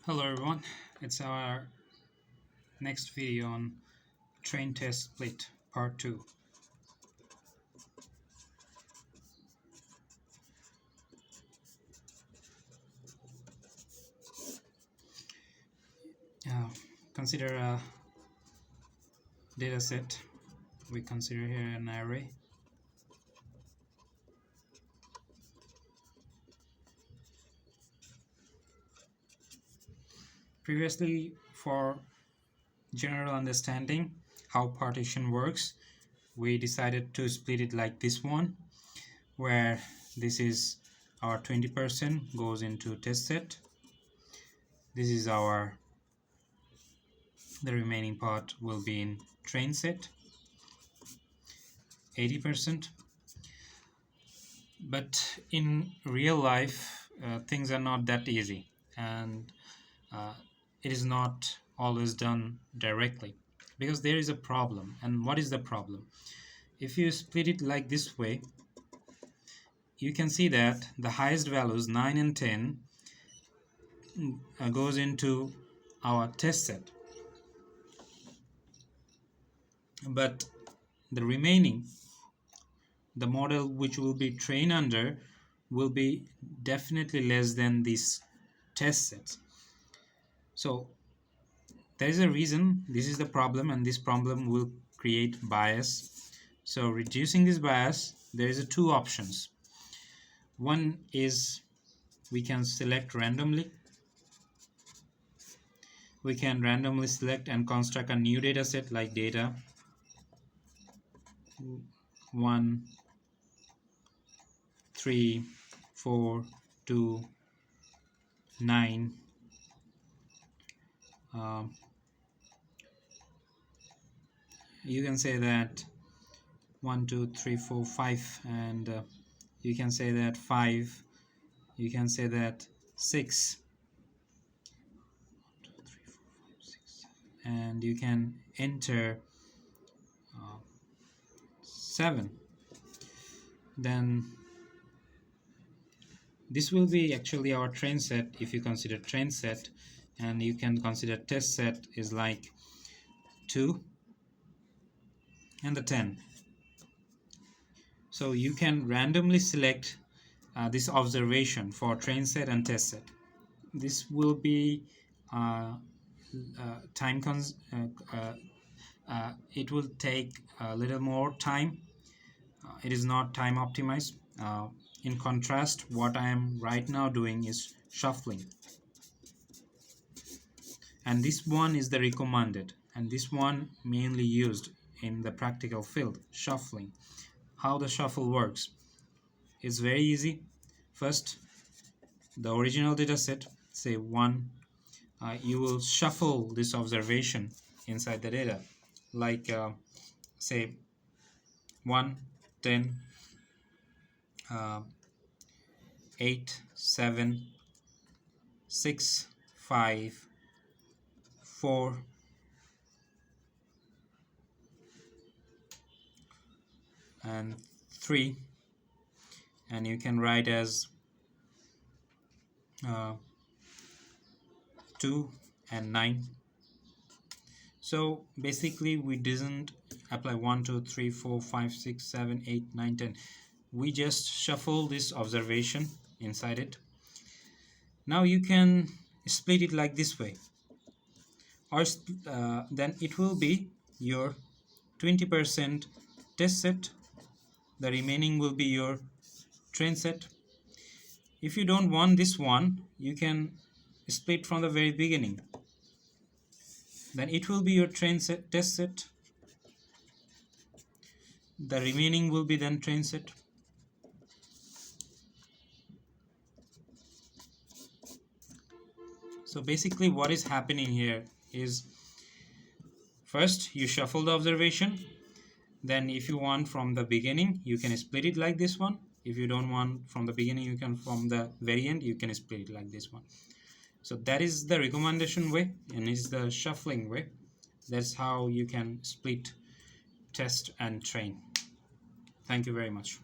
Hello everyone, it's our next video on train test split part 2. Uh, Consider a data set. We consider here an array. Previously, for general understanding how partition works, we decided to split it like this one, where this is our 20% goes into test set. This is the remaining part will be in train set, 80%. But in real life, things are not that easy, and uh, it is not always done directly because there is a problem. And what is the problem? If you split it like this way, you can see that the highest values 9 and 10 goes into our test set, but the remaining, the model which will be trained under, will be definitely less than these test sets. So there is a reason. This is the problem, and this problem will create bias. So reducing this bias, there is two options. One is we can select randomly. We can randomly select and construct a new data set like data 1, 3, 4, 2, 9. You can say that 1, 2, 3, 4, 5, and you can say that 5. You can say that 6. And you can enter 7. Then this will be actually our train set if you consider train set, and you can consider test set is like 2 and the 10. So you can randomly select this observation for train set and test set. This will be it will take a little more time. It is not time optimized. In contrast, what I am right now doing is shuffling, and this one is the recommended, and this one mainly used in the practical field, shuffling. How the shuffle works is very easy. First, the original data set, say 1, you will shuffle this observation inside the data, like say 1, 10, 8, 7, 6, 5, 4, and 3, and you can write as 2 and 9. So basically we didn't apply 1, 2, 3, 4, 5, 6, 7, 8, 9, 10. We just shuffle this observation inside it. Now you can split it like this way, or then it will be your 20% test set, the remaining will be your train set. If you don't want this one, you can split from the very beginning, then it will be your train set, test set, the remaining will be then train set. So basically what is happening here is, first you shuffle the observation, then if you want from the beginning you can split it like this one. If you don't want from the beginning, you can from the very end you can split it like this one. So that is the recommendation way, and is the shuffling way. That's how you can split, test and train. Thank you very much.